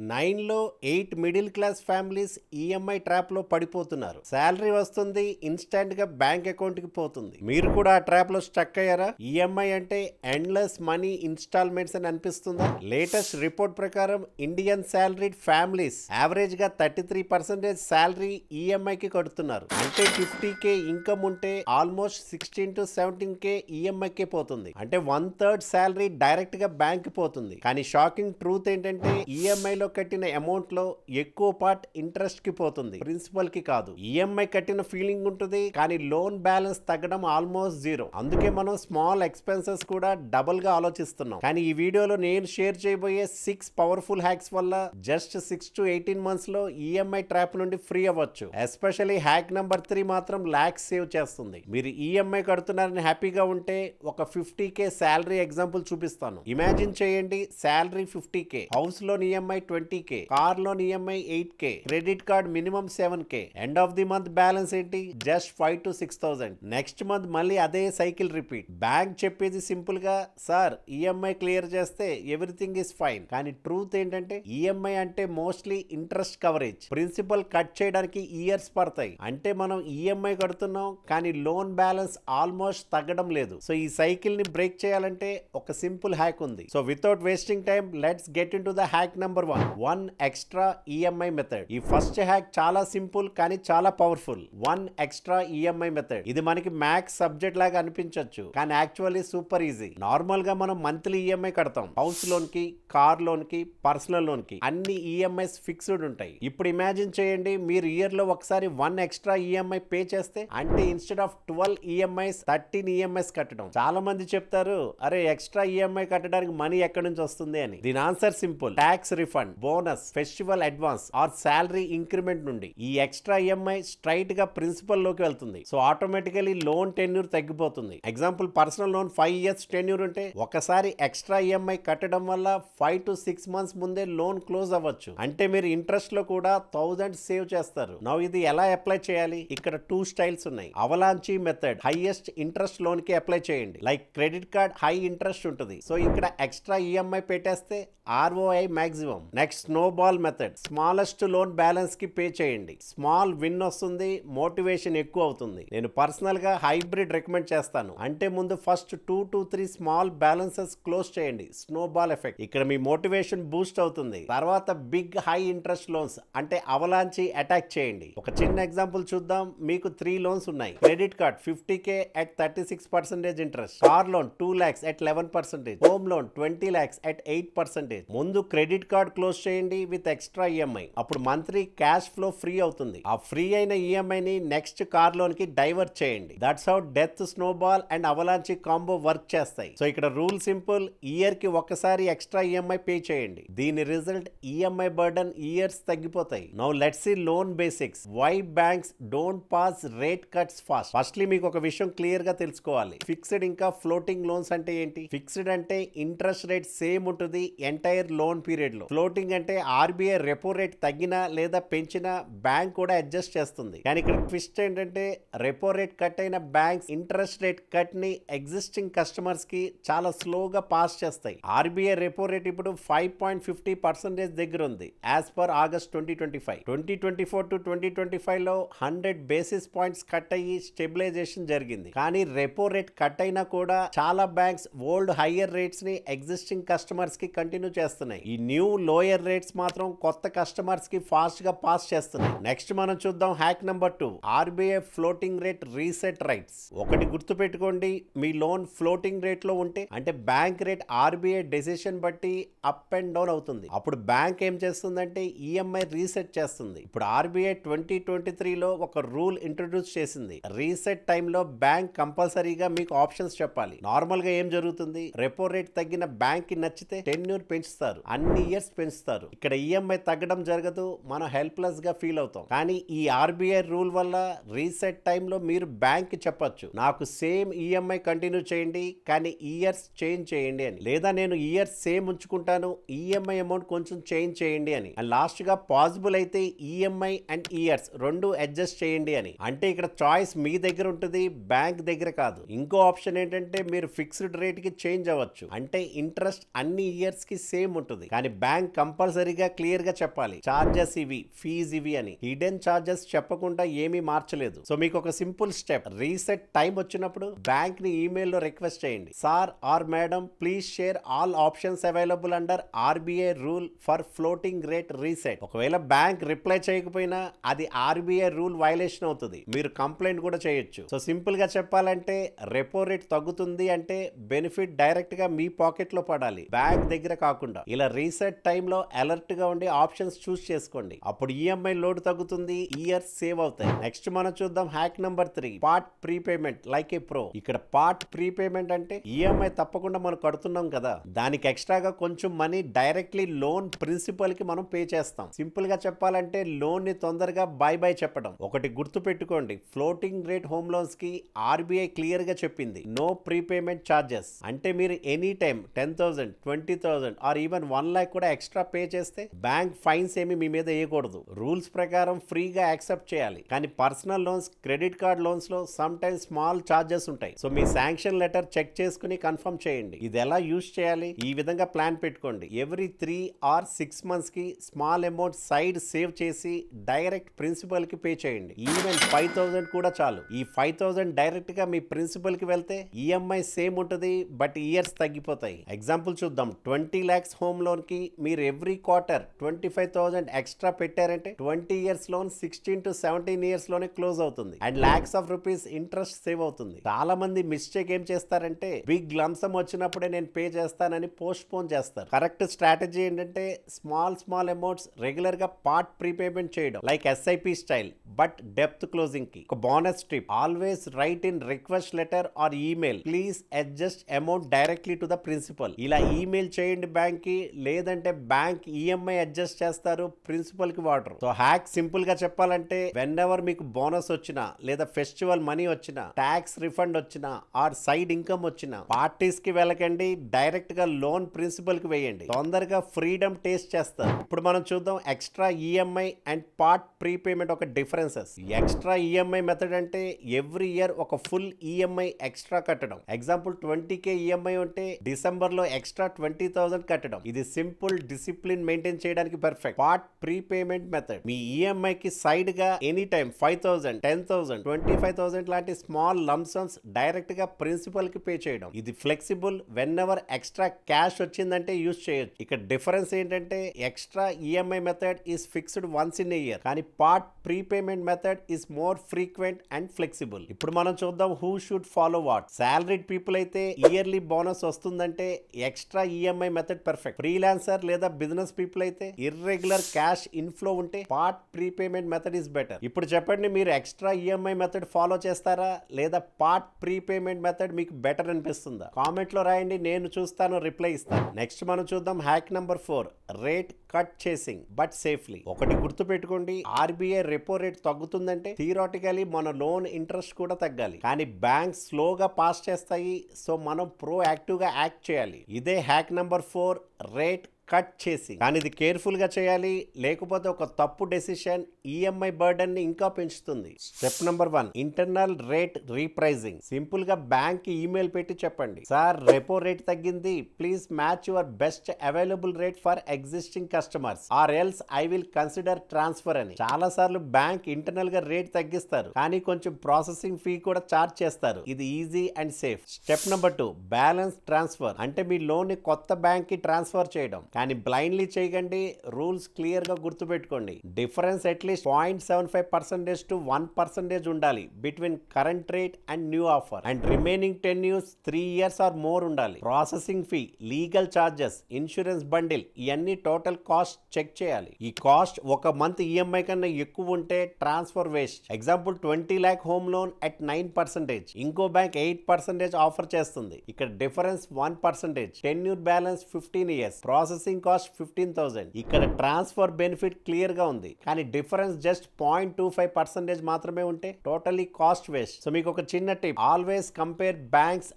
9 లో 8 middle class families EMI trap లో పడిపోతున్నారు. శాలరీ వస్తుంది, ఇన్స్టెంట్ గా బ్యాంక్ అకౌంట్ కి పోతుంది. మీరు కూడా ఆ ట్రాప్ లో స్టక్ అయ్యారా? ఈఎంఐ అంటే ఎండ్లెస్ మనీ ఇన్స్టాల్మెంట్స్ అని అనిపిస్తుందా? లేటెస్ట్ రిపోర్ట్ ప్రకారం ఇండియన్ శాలరీడ్ ఫ్యామిలీస్ యావరేజ్ గా 33% శాలరీ ఈఎంఐ కి కడుతున్నారు. అంటే 50K ఇన్కమ్ ఉంటే ఆల్మోస్ట్ 16 to 17K ఈఎంఐ కే పోతుంది. అంటే 1/3 శాలరీ డైరెక్ట్ గా బ్యాంక్ పోతుంది. కానీ షాకింగ్ ట్రూత్ ఏంటంటే ఈఎంఐ లో కట్టిన అమౌంట్ లో ఎక్కువ పార్ట్ ఇంట్రెస్ట్ కి పోతుంది, ప్రిన్సిపల్ కి కాదు. ఈఎంఐ కట్టిన ఫీలింగ్ ఉంటుంది, కానీ లోన్ బ్యాలెన్స్ తగ్గడం ఆల్మోస్ట్ జీరో. అందుకే మనం స్మాల్ ఎక్స్పెన్సెస్ కూడా డబుల్ గా ఆలోచిస్తున్నాం. కానీ ఈ వీడియోలో నేను షేర్ చేయబోయే 6 పవర్ఫుల్ హ్యాక్స్ వల్ల జస్ట్ 6 to 18 months లో ఈఎంఐ ట్రాప్ నుండి ఫ్రీ అవ్వచ్చు. ఎస్పెషల్లీ హ్యాక్ నెంబర్ 3 మాత్రం లాక్స్ సేవ్ చేస్తుంది. మీరు ఈఎంఐ కడుతున్నారని హ్యాపీగా ఉంటే ఒక 50K శాలరీ ఎగ్జాంపుల్ చూపిస్తాను. ఇమాజిన్ చేయండి, salary 50K, house loan EMI 20K, car loan EMI 8K, credit card minimum 7K. End of the month balance ఏంటి? Just 5 to 6,000. నెక్స్ట్ మంత్ మళ్ళీ అదే సైకిల్ రిపీట్. బ్యాంక్ చెప్పేది simple గా, sir EMI clear చేస్తే everything is fine. కానీ truth ఏంటంటే EMI అంటే mostly interest coverage. Principal cut చేయడానికి ఇయర్స్ పడతాయి. అంటే మనం ఈఎంఐ కడుతున్నాం, కానీ లోన్ బ్యాలెన్స్ ఆల్మోస్ట్ తగ్గడం లేదు. సో ఈ సైకిల్ ని బ్రేక్ చేయాలంటే ఒక సింపుల్ హ్యాక్ ఉంది. So without wasting time let's get in to the hack number 1 extra EMI method. ఈ ఫస్ట్ హ్యాక్ చాలా సింపుల్ కానీ చాలా పవర్ఫుల్. 1 extra EMI method. ఇది మనకి మ్యాథ్స్ సబ్జెక్ట్ లాగా అనిపించవచ్చు, కానీ యాక్చువల్లీ సూపర్ ఈజీ. నార్మల్ గా మనం మంత్లీ ఈఎంఐ కడతాం. హౌస్ లోన్ కి, కార్ లోన్ కి, పర్సనల్ లోన్ కి అన్ని ఈఎంఐస్ ఫిక్స్డ్ ఉంటాయి. ఇప్పుడు ఇమాజిన్ చేయండి, మీరు ఇయర్ లో ఒకసారి 1 ఎక్స్ట్రా ఈఎంఐ పే చేస్తే, అంటే ఇన్స్టెడ్ ఆఫ్ 12 ఈఎంఐస్ 13 ఈఎంఐస్ కట్టడం. చాలా మంది చెప్తారు, అరే ఎక్స్ట్రా ఈఎంఐ కట్టడానికి మనీ ఎక్కడి నుంచి వస్తుంది అని. దీని answer simple: tax refund, bonus, festival advance are salary increment నుండి ఈ ఎక్స్ట్రా ఈఎంఐ స్ట్రైట్ గా ప్రిన్సిపల్ లోకి వెళ్తుంది. సో ఆటోమేటికలీ లోన్ టెన్యూర్ తగ్గిపోతుంది. Example, personal loan 5 years tenure ఉంటే ఒకసారి ఎక్స్ట్రా ఈఎంఐ కట్టడం వల్ల 5 to 6 months ముందే లోన్ క్లోజ్ అవ్వచ్చు. అంటే మీరు ఇంట్రెస్ట్ లో కూడా 1000 సేవ్ చేస్తారు. నౌ ఇది ఎలా అప్లై చేయాలి? ఇక్కడ 2 స్టైల్స్ ఉన్నాయి. అవలాంచి మెథడ్, హైయెస్ట్ ఇంట్రెస్ట్ లోన్ కి అప్లై చేయండి. Like credit card high interest ఉంటుంది, సో ఇక్కడ ఎక్స్ట్రా ఈఎంఐ పెట్టేస్తే ROI maximum. Next snowball method, smallest loan balance కి పే చేయండి. స్మాల్ విన్ వస్తుంది, మోటివేషన్ ఎక్కువ అవుతుంది. నేను పర్సనల్ గా హైబ్రిడ్ రికమెండ్ చేస్తాను. అంటే ముందు first 2 to 3 small balances close చేయండి, స్నోబాల్ ఎఫెక్ట్. ఇక్కడ మీ మోటివేషన్ బూస్ట్ అవుతుంది. తర్వాత బిగ్ హై ఇంట్రెస్ట్ లోన్స్ అంటే అవలాంచి అటాక్ చేయండి. ఒక చిన్న ఎగ్జాంపుల్ చూద్దాం. మీకు 3 లోన్స్ ఉన్నాయి. Credit card 50K at 36% interest, car loan 2 lakhs at 11%, home loan 20 lakhs at 8%. ముందు క్రెడిట్ కార్డ్ క్లోజ్ చేయండి విత్ ఎక్స్ట్రా ఈఎంఐ. అప్పుడు మంత్లీ క్యాష్ ఫ్లో ఫ్రీ అవుతుంది. ఆ ఫ్రీ అయిన ఈఎంఐ ని నెక్స్ట్ కార్ లోన్ కి డైవర్ట్ చేయండి. That's how death, snowball and అవలాంచి combo work చేస్తాయి. సో ఇక్కడ రూల్ సింపుల్: ఇయర్ కి ఒక్కసారి ఎక్స్ట్రా ఈఎంఐ పే చేయండి. దీని రిజల్ట్ ఈఎంఐ బర్డన్ ఇయర్స్ తగ్గిపోతాయి. Now let's see loan basics. Why banks don't pass rate cuts fast. Firstly మీకు ఒక విషయం క్లియర్ గా తెలుసుకోవాలి. ఫిక్స్డ్ ఇంకా ఫ్లోటింగ్ లోన్స్ అంటే ఏంటి? ఫిక్స్డ్ అంటే ఇంట్రెస్ట్ రేట్ సేమ్ ఉంటుంది ఎంటైర్ లోన్ పీరియడ్ లో. ఫ్లోటింగ్ అంటే ఆర్బీఐ రెపో రేట్ తగ్గినా లేదా పెంచినా బ్యాంక్ కూడా అడ్జస్ట్ చేస్తుంది. కానీ ఇక్కడ ట్విస్ట్ ఏంటంటే, రెపో రేట్ కట్ అయిన బ్యాంక్స్ ఇంట్రెస్ట్ రేట్ కట్ ని ఎగ్జిస్టింగ్ కస్టమర్స్ కి చాలా స్లోగా పాస్ చేస్తాయి. ఆర్బీఐ రెపో రేట్ ఇప్పుడు 5.50% దగ్గర ఉంది యాజ్ పర్ ఆగస్ట్ 2025. 2024 to 2025 లో 100 basis points కట్ అయ్యి స్టెబిలైజేషన్ జరిగింది. కానీ రెపో రేట్ కట్ అయినా కూడా చాలా బ్యాంక్స్ ఓల్డ్ హయ్యర్ రేట్స్ ని ఎగ్జిస్టింగ్ కస్టమర్స్ కి కంటిన్యూ చేస్తున్నాయి. ఈ న్యూ లోయర్ రేట్స్ మాత్రం కొత్త కస్టమర్స్ కి ఫాస్ట్ గా పాస్ చేస్తున్నాయి. నెక్స్ట్ మనం చూద్దాం hack number 2, RBI floating rate reset rights. ఒకటి గుర్తు పెట్టుకోండి, మీ లోన్ ఫ్లోటింగ్ రేట్ లో ఉంటే, అంటే బ్యాంక్ రేట్ ఆర్బీఐ డెసిషన్ బట్టి అప్ అండ్ డౌన్ అవుతుంది. అప్పుడు బ్యాంక్ ఏం చేస్తుందంటే ఈఎంఐ రీసెట్ చేస్తుంది. ఇప్పుడు ఆర్బీఐ 2023 లో ఒక రూల్ ఇంట్రొడ్యూస్ చేసింది. రీసెట్ టైంలో బ్యాంక్ కంపల్సరీగా మీకు ఆప్షన్స్ చెప్పాలి. నార్మల్ గా ఏం జరుగుతుంది? రెపో రేట్ తగ్గిన బ్యాంక్ కి నచ్చితే టెన్యూర్ పెంచుతారు, అన్ని ఇయర్స్ పెంచుతారు. ఇక్కడ ఈఎంఐ తగ్గడం జరగదు, మనం హెల్ప్లెస్ గా ఫీల్ అవుతాం. కానీ ఈ ఆర్బీఐ రూల్ వల్ల రీసెట్ టైంలో మీరు బ్యాంక్ కి చెప్పొచ్చు, నాకు సేమ్ ఈఎంఐ కంటిన్యూ చేయండి కానీ ఇయర్స్ చేంజ్ చేయండి అని. లేదా నేను ఇయర్స్ సేమ్ ఉంచుకుంటాను, ఈఎంఐ అమౌంట్ కొంచెం చేంజ్ చేయండి అని. లాస్ట్ గా పాసిబుల్ అయితే ఈఎంఐ అండ్ ఇయర్స్ రెండు అడ్జస్ట్ చేయండి అని. అంటే ఇక్కడ చాయిస్ మీ దగ్గర ఉంటుంది, బ్యాంక్ దగ్గర కాదు. ఇంకో ఆప్షన్ ఏంటంటే మీరు ఫిక్స్డ్ రేట్ కి చేంజ్ అవ్వచ్చు. అంటే ఇంట్రెస్ట్ అన్ని ఇయర్స్ కి సేమ్ ఉంటుంది, కానీ బ్యాంక్ కంపల్సరీగా క్లియర్ గా చెప్పాలి. చార్జెస్ ఇవి, ఫీజ్ ఇవి అని. హిడెన్ చార్జెస్ చెప్పకుండా ఏమీ మార్చలేదు. సో మీకు ఒక సింపుల్ స్టెప్, రీసెట్ టైం వచ్చినప్పుడు బ్యాంక్ ని ఈమెయిల్ లో రిక్వెస్ట్ చేయండి. Sir or madam please share all options available under RBI rule for floating rate reset. ఒకవేళ బ్యాంక్ రిప్లై చేయకపోయినా అది ఆర్బీఐ రూల్ వైలేషన్ అవుతుంది. మీరు కంప్లైంట్ కూడా చేయొచ్చు. సో సింపుల్ గా చెప్పాలంటే రెపో రేట్ తగ్గుతుంది అంటే బెనిఫిట్ డైరెక్ట్ గా మీ పాకెట్ లో పడాలి, బ్యాంక్ దగ్గర కాకుండా. ఇలా రీసెట్ టైంలో అలర్ట్ గా ఉండి ఆప్షన్స్ చూస్ చేసుకోండి. అప్పుడు ఈఎంఐ లోడ్ తగ్గుతుంది, ఇయర్స్ సేవ్ అవుతాయి. నెక్స్ట్ మనం చూద్దాం hack number 3, part prepayment like ఏ ప్రో. ఇక్కడ పార్ట్ ప్రీపేమెంట్ అంటే ఈఎంఐ తప్పకుండా మనం కడుతున్నాం కదా, దానికి ఎక్స్ట్రాగా కొంచెం మనీ డైరెక్ట్లీ లోన్ ప్రిన్సిపల్ కి మనం పే చేస్తాం. సింపుల్ గా చెప్పాలంటే లోన్ ని తొందరగా బై బై చెప్పడం. ఒకటి గుర్తు పెట్టుకోండి, ఫ్లోటింగ్ రేట్ హోమ్ లోన్స్ కి ఆర్బీఐ క్లియర్ గా చెప్పింది నో ప్రీపేమెంట్ చార్జెస్. అంటే మీరు any time 10,000, 20,000 or even 1 lakh కూడా ఎక్స్ట్రా పే చేస్తే బ్యాంక్ ఫైన్స్ ఏమి మీ మీద వేయకూడదు. రూల్స్ ప్రకారం ఫ్రీగా యాక్సెప్ట్ చేయాలి. కానీ personal loans, credit card loans లో సమ్ టైమ్స్ స్మాల్ చార్జెస్ ఉంటాయి. సో మీ శాంక్షన్ లెటర్ చెక్ చేసుకుని కన్ఫర్మ్ చేయండి. ఇది ఎలా యూజ్ చేయాలి, ఈ విధంగా ప్లాన్ పెట్టుకోండి. ఎవ్రీ 3 or 6 months కి స్మాల్ అమౌంట్ సైడ్ సేవ్ చేసి డైరెక్ట్ ప్రిన్సిపల్ కి పే చేయండి. ఈవెన్ 5,000 కూడా చాలు. ఈ 5,000 డైరెక్ట్ గా మీ ప్రిన్సిపల్ కి వెళ్తే ఈఎంఐ సేమ్ ఉంటుంది, బట్ ఇయర్స్ తగ్గిపోతాయి. ఎగ్జాంపుల్ చూద్దాం. 20 lakhs హోమ్ లోన్ కి మీరు ఎవ్రీ క్వార్టర్ 25,000 ఎక్స్ట్రా పెట్టారంటే 20 years లోన్ 16 to 17 years లోనే క్లోజ్ అవుతుంది and lakhs of rupees interest save అవుతుంది. చాలా మంది మిస్టేక్ ఏం చేస్తారంటే బిగ్ లంసమ్ వచ్చినప్పుడే నేను పే చేస్తానని పోస్ట్ పోన్ చేస్తారు. కరెక్ట్ స్ట్రాటజీ ఏంటంటే స్మాల్ అమౌంట్స్ రెగ్యులర్ గా పార్ట్ ప్రీపేమెంట్ చేయడం, లైక్ ఎస్ఐపి స్టైల్, బట్ డెప్త్ క్లోజింగ్ కి. ఒక bonus trip, always write in request letter or email please adjust amount directly to the principal. ఇలా email చేయండి bank కి, లేదంటే బ్యాంక్ ఈఎంఐ అడ్జస్ట్ చేస్తారు, ప్రిన్సిపల్ కి వాడరు. సో హ్యాక్ సింపుల్ గా చెప్పాలంటే వెన్ ఎవర్ మీకు బోనస్ వచ్చినా, లేదా ఫెస్టివల్ మనీ వచ్చినా, ట్యాక్స్ రిఫండ్ వచ్చినా ఆర్ సైడ్ ఇన్కమ్ వచ్చినా పార్టీస్ కి వెళ్ళకండి, డైరెక్ట్ గా లోన్ ప్రిన్సిపల్ కి వేయండి. తొందరగా ఫ్రీడమ్ టేస్ట్ చేస్తారు. ఇప్పుడు మనం చూద్దాం extra EMI and part prepayment ఒక డిఫరెన్సెస్. ఎక్స్ట్రా ఈఎంఐ మెథడ్ అంటే ఎవ్రీ ఇయర్ ఒక ఫుల్ ఈఎంఐ ఎక్స్ట్రా కట్టడం. ఎగ్జాంపుల్ 20K ఈఎంఐ ఉంటే డిసెంబర్ లో ఎక్స్ట్రా 20,000 కట్టడం. ఇది సింపుల్ డిసిప్లిన్ మెయింటైన్ చేయడానికి పర్ఫెక్ట్. పార్ట్ ప్రీపేమెంట్ మెథడ్ మీ ఈఎంఐ కి సైడ్ గా ఎనీ టైం 5,000, 10,000, 25,000 లాంటి స్మాల్ లంసమ్స్ డైరెక్ట్ గా ప్రిన్సిపల్ కి పే చేయడం. ఇది flexible, when ever extra cash వచ్చిందంటే యూజ్ చేయొచ్చు. ఇక్కడ డిఫరెన్స్ ఏంటంటే extra EMI method is fixed once in a year, కానీ part prepayment method is more frequent and flexible. ఇప్పుడు మనం చూద్దాం who should follow what. Salaried people అయితే ఇయర్లీ బోనస్ వస్తుందంటే extra EMI method perfect. Freelancer లేదా business people అయితే irregular cash inflow ఉంటే part prepayment method is better. ఇప్పుడు చెప్పండి, మీరు ఎక్స్ట్రా ఈఎంఐ మెథడ్ ఫాలో చేస్తారా, లేదా పార్ట్ ప్రీపేమెంట్ మెథడ్ మీకు బెటర్ అనిపిస్తుందా? కామెంట్ లో రాయండి, నేను చూస్తాను, రిప్లై ఇస్తాను. నెక్స్ట్ మనం చూద్దాం hack number 4, rate cut chasing but safely. ఒకటి గుర్తు పెట్టుకోండి, ఆర్బీఐ రెపో రేట్ తగ్గుతుందంటే థియరాటికలీ మన లోన్ ఇంట్రెస్ట్ కూడా తగ్గాలి, కానీ బ్యాంక్ స్లోగా పాస్ చేస్తాయి. సో మనం ప్రో యాక్టివ్ గా యాక్ట్ చేయాలి. ఇదే హ్యాక్ నెంబర్ 4, రేట్ కట్ చేసి. కానీ ఇది కేర్ఫుల్ గా చేయాలి, లేకపోతే ఒక తప్పు డెసిషన్ ఈఎంఐ బర్డన్ ని ఇంకా పెంచుతుంది. Step number 1, internal rate repricing. Simple గా బ్యాంక్ కి ఈమెయిల్ పెట్టి చెప్పండి, సార్ రెపో రేట్ తగ్గింది, please match your best available rate for existing customers or else I will consider transfer అని. చాలా సార్లు బ్యాంక్ ఇంటర్నల్ గా రేట్ తగ్గిస్తారు, కానీ కొంచెం ప్రాసెసింగ్ ఫీ కూడా చార్జ్ చేస్తారు. ఇది easy and safe. Step number 2, balance transfer. అంటే మీ లోన్ ని కొత్త బ్యాంక్ కి ట్రాన్స్ఫర్ చేయడం, కానీ బ్లైండ్లీ చేయకండి. రూల్స్ క్లియర్ గా గుర్తుపెట్టుకోండి. డిఫరెన్స్ అట్లీస్ట్ 0.75% to 1% ఉండాలి between current rate and new offer, and remaining 10 years 3 years or more ఉండాలి. Processing fee, legal charges, insurance bundle, ఇవన్నీ టోటల్ కాస్ట్ చెక్ చేయాలి. ఈ కాస్ట్ ఒక మంత్ ఈఎంఐ కన్నా ఎక్కువ ఉంటే transfer waste. Example 20 lakh home loan at 9%, ఇంకో bank 8% offer చేస్తుంది. ఇక్కడ difference 1%. Tenure balance 15 years, processing cost 15,000. ఇక్కడ ట్రాన్స్ఫర్ బెనిఫిట్ క్లియర్ గా ఉంది, కానీ డిఫరెన్స్ జస్ట్ 0.25% మాత్రమే ఉంటే టోటలీ కాస్ట్ వేస్ట్. సో మీకు ఒక చిన్న tip, always compare banks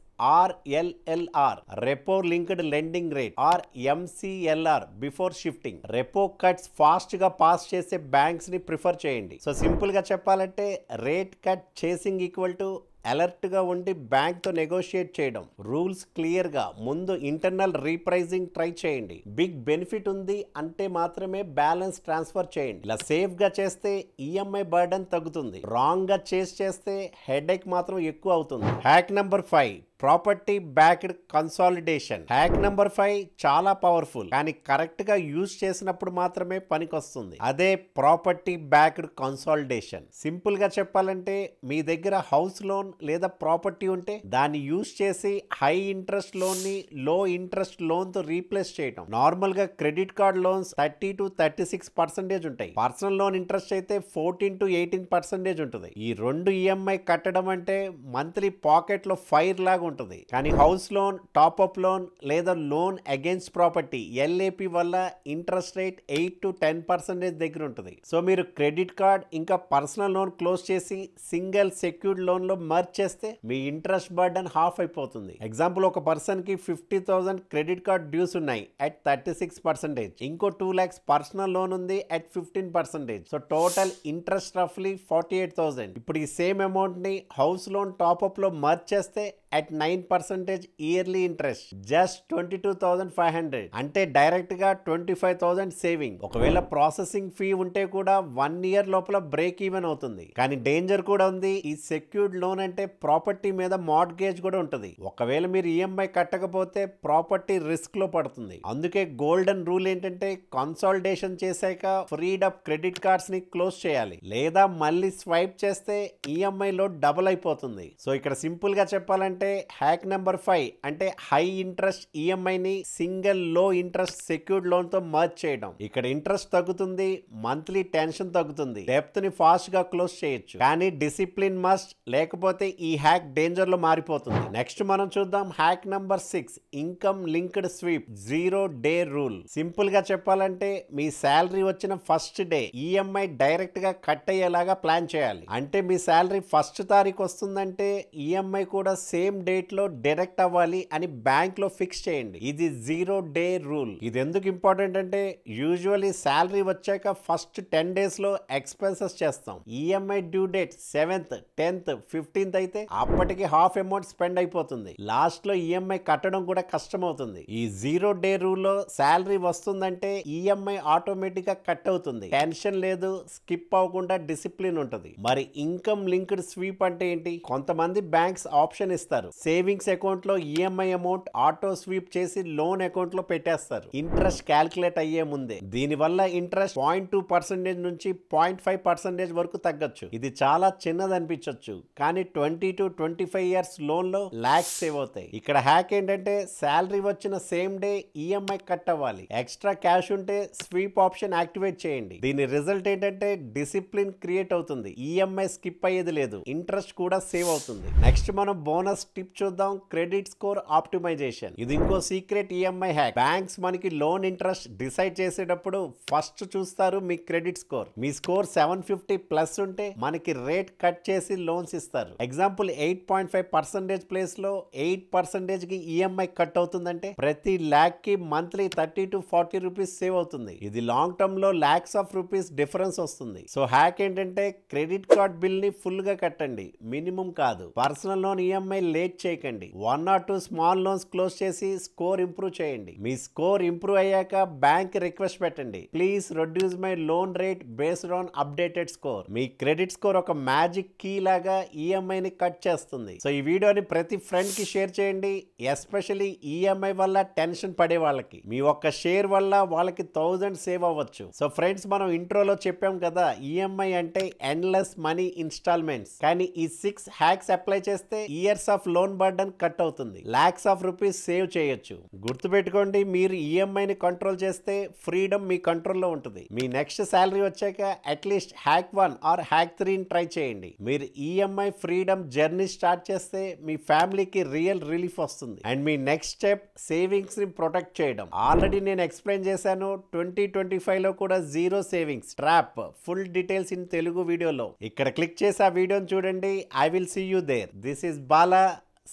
RLLR, repo linked lending rate, or MCLR before shifting. Repo cuts fast గా పాస్ చేసే బ్యాంక్స్ ని ప్రిఫర్ చేయండి. సో సింపుల్ గా చెప్పాలంటే rate cut chasing equal to alert గా ఉండి బ్యాంక్ తో నెగోషియేట్ చేయడం, రూల్స్ క్లియర్ గా ముందు ఇంటర్నల్ రీప్రైజింగ్ ట్రై చేయండి. బిగ్ బెనిఫిట్ ఉంది అంటే మాత్రమే బ్యాలెన్స్ ట్రాన్స్ఫర్ చేయండి. ఇలా సేఫ్ గా చేస్తే ఈఎంఐ బర్డన్ తగ్గుతుంది. రాంగ్ గా చేస్తే హెడేక్ మాత్రం ఎక్కువ అవుతుంది. Hack number 5, property backed consolidation. Hack number 5 చాలా పవర్ఫుల్, కానీ కరెక్ట్ గా యూజ్ చేసినప్పుడు మాత్రమే పనికొస్తుంది. అదే ప్రాపర్టీ బ్యాక్డ్ కన్సాలిడేషన్. సింపుల్ గా చెప్పాలంటే మీ దగ్గర హౌస్ లోన్ లేదా ప్రాపర్టీ ఉంటే దాన్ని యూజ్ చేసి హై ఇంట్రెస్ట్ లోన్ ని లో ఇంట్రెస్ట్ లోన్ తో రీప్లేస్ చేయడం. నార్మల్ గా క్రెడిట్ కార్డ్ లోన్స్ 30 to 36% ఉంటాయి. పర్సనల్ లోన్ ఇంట్రెస్ట్ అయితే 14 to 18% ఉంటుంది. ఈ రెండు ఈఎంఐ కట్టడం అంటే మంత్లీ పాకెట్ లో ఫైర్ లాగా ఉంటుంది. కానీ హౌస్ లోన్, టాప్అప్ లోన్ లేదా లోన్ అగేన్స్ట్ ప్రాపర్టీ ఎల్ఏపి వల్ల ఇంట్రెస్ట్ రేట్ 8 to 10% దగ్గర ఉంటుంది. సో మీరు క్రెడిట్ కార్డ్ ఇంకా పర్సనల్ లోన్ క్లోజ్ చేసి సింగిల్ సెక్యూర్డ్ లోన్ లో మర్జ్ చేస్తే మీ ఇంట్రెస్ట్ బర్డన్ హాఫ్ అయిపోతుంది. ఎగ్జాంపుల్, ఒక పర్సన్ కి 50,000 క్రెడిట్ కార్డ్ డ్యూస్ ఉన్నాయి at 36%. ఇంకో 2 lakhs పర్సనల్ లోన్ ఉంది at 15%. సో టోటల్ ఇంట్రెస్ట్ రఫ్లీ 48,000. ఇప్పుడు ఈ సేమ్ అమౌంట్ ని హౌస్ లోన్ టాప్అప్ లో మర్జ్ చేస్తే at 9% ఇయర్లీ ఇంట్రెస్ట్, జస్ట్ 22,500. అంటే డైరెక్ట్ గా 25,000 సేవింగ్. ఒకవేళ ప్రాసెసింగ్ ఫీ ఉంటే కూడా 1 year లోపల బ్రేక్ ఈవెన్ అవుతుంది. కానీ డేంజర్ కూడా ఉంది. ఈ సెక్యూర్డ్ లోన్ అంటే ప్రాపర్టీ మీద మార్ట్గేజ్ కూడా ఉంటుంది. ఒకవేళ మీరు ఈఎంఐ కట్టకపోతే ప్రాపర్టీ రిస్క్ లో పడుతుంది. అందుకే గోల్డెన్ రూల్ ఏంటంటే కన్సాలిడేషన్ చేశాక ఫ్రీడ్ అప్ క్రెడిట్ కార్డ్స్ ని క్లోజ్ చేయాలి, లేదా మళ్ళీ స్వైప్ చేస్తే ఈఎంఐ లో డబుల్ అయిపోతుంది. సో ఇక్కడ సింపుల్ గా చెప్పాలంటే హ్యాక్ నెంబర్ 5 అంటే హై ఇంట్రెస్ట్ ఈఎంఐ ని సింగిల్ లో ఇంట్రెస్ట్ సెక్యూర్డ్ లోన్ తో మర్జ్ చేయడం. ఇక్కడ ఇంట్రెస్ట్ తగ్గుతుంది, మంత్లీ టెన్షన్ తగ్గుతుంది, డెప్త్ ని ఫాస్ట్ గా క్లోజ్ చేయొచ్చు. కానీ డిసిప్లిన్ మస్ట్, లేకపోతే ఈ హ్యాక్ డేంజర్ లో మారిపోతుంది. నెక్స్ట్ మనం చూద్దాం hack number 6, income linked sweep 0 day rule. Simple గా చెప్పాలంటే మీ శాలరీ వచ్చిన ఫస్ట్ డే ఈఎంఐ డైరెక్ట్ గా కట్ అయ్యేలాగా ప్లాన్ చేయాలి. అంటే మీ శాలరీ 1st తారీఖు వస్తుందంటే ఈఎంఐ కూడా సేమ్ డేట్ లో డైరెక్ట్ అవ్వాలి అని బ్యాంక్ లో ఫిక్స్ చేయండి. ఇది 0 day రూల్. ఇది ఎందుకు ఇంపార్టెంట్ అంటే యూజువల్లీ శాలరీ వచ్చాక ఫస్ట్ 10 days లో ఎక్స్పెన్సెస్ చేస్తాం. EMI due date 7th, 10th, 15th అయితే అప్పటికి హాఫ్ అమౌంట్ స్పెండ్ అయిపోతుంది. లాస్ట్ లో ఈఎంఐ కట్టడం కూడా కష్టం అవుతుంది. ఈ 0 day రూల్ లో శాలరీ వస్తుందంటే ఈఎంఐ ఆటోమేటిక్ గా కట్ అవుతుంది. టెన్షన్ లేదు, స్కిప్ అవ్వకుండా డిసిప్లిన్ ఉంటుంది. మరి ఇన్కమ్ లింక్డ్ స్వీప్ అంటే ఏంటి? కొంతమంది బ్యాంక్స్ ఆప్షన్ ఇస్తారు. సేవింగ్స్ అకౌంట్ లో ఈఎంఐ అమౌంట్ ఆటో స్వీప్ చేసి లోన్ అకౌంట్ లో పెట్టేస్తారు, ఇంట్రెస్ట్ క్యాల్కులేట్ అయ్యే ముందే. దీని వల్ల ఇంట్రెస్ట్ 0.2% నుంచి 0.5% వరకు తగ్గొచ్చు. ఇది చాలా చిన్నది అనిపించవచ్చు, కానీ 20 to 25 years లోన్ లో లాక్స్ సేవ్ అవుతాయి. ఇక్కడ హ్యాక్ ఏంటంటే శాలరీ వచ్చిన సేమ్ డే ఈఎంఐ కట్ అవ్వాలి. ఎక్స్ట్రా క్యాష్ ఉంటే స్వీప్ ఆప్షన్ యాక్టివేట్ చేయండి. దీని రిజల్ట్ ఏంటంటే డిసిప్లిన్ క్రియేట్ అవుతుంది, ఈఎంఐ స్కిప్ అయ్యేది లేదు, ఇంట్రెస్ట్ కూడా సేవ్ అవుతుంది. నెక్స్ట్ మనం బోనస్ టిప్ చూద్దాం, క్రెడిట్ స్కోర్ ఆప్టిమైజేషన్. ఇది ఇంకో సీక్రెట్ ఈఎంఐ హ్యాక్. బ్యాంక్స్ మనకి లోన్ ఇంట్రెస్ట్ డిసైడ్ చేసేటప్పుడు ఫస్ట్ చూస్తారు మీ క్రెడిట్ స్కోర్. మీ స్కోర్ 750 ప్లస్ ఉంటే మనకి రేట్ కట్ చేసి లోన్స్ ఇస్తారు. ఎగ్జాంపుల్ 8.5% ప్లేస్ లో 8% కి ఈఎంఐ కట్ అవుతుందంటే ప్రతి ల్యాక్ కి మంత్లీ 30 to 40 రూపీస్ సేవ్ అవుతుంది. ఇది లాంగ్ టర్మ్ లో లాక్స్ ఆఫ్ రూపీస్ డిఫరెన్స్ వస్తుంది. సో హ్యాక్ ఏంటంటే క్రెడిట్ కార్డ్ బిల్ ని ఫుల్ గా కట్టండి, మినిమం కాదు. పర్సనల్ లోన్ ఈఎంఐ లేట్ చేయకండి. 1 or 2 స్మాల్ లోన్స్ క్లోజ్ చేసి స్కోర్ ఇంప్రూవ్ చేయండి. మీ స్కోర్ ఇంప్రూవ్ అయ్యాక బ్యాంక్ రిక్వెస్ట్ పెట్టండి, please reduce my loan rate based on updated score. Me credit score ఒక మ్యాజిక్ కీ లాగా ఈఎంఐ ని కట్ చేస్తుంది. సో ఈ వీడియోని ప్రతి ఫ్రెండ్ కి షేర్ చేయండి, ఎస్పెషల్లీ ఈఎంఐ వల్ల టెన్షన్ పడే వాళ్ళకి. మీ ఒక్క షేర్ వల్ల వాళ్ళకి 1000 సేవ్ అవ్వచ్చు. సో ఫ్రెండ్స్, మనం ఇంట్రోలో చెప్పాం కదా, ఈఎంఐ అంటే ఎండ్లెస్ మనీ ఇన్స్టాల్మెంట్స్. కానీ ఈ 6 హ్యాక్స్ అప్లై చేస్తే years of loan burden cut అవుతుంది, లాక్స్ ఆఫ్ రూపీస్ సేవ్ చేయొచ్చు. గుర్తుపెట్టుకోండి, మీరు ఈఎంఐ ని కంట్రోల్ చేస్తే ఫ్రీడమ్ మీ కంట్రోల్లో ఉంటుంది. మీ నెక్స్ట్ శాలరీ వచ్చాక at least hack 1 or hack 3 try చేయండి. మీరు ఈఎంఐ ఫ్రీడమ్ జర్నీ స్టార్ట్ చేస్తే మీ ఫ్యామిలీకి రియల్ రిలీఫ్ వస్తుంది. అండ్ మీ నెక్స్ట్ స్టెప్ సేవింగ్స్ ని ప్రొటెక్ట్ చేయడం. ఆల్రెడీ నేను ఎక్స్ప్లెయిన్ చేశాను 2025 లో కూడా zero savings trap, full details in Telugu వీడియోలో. ఇక్కడ క్లిక్ చేసి ఆ వీడియోని చూడండి. I will see you there. This is Bala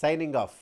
signing off.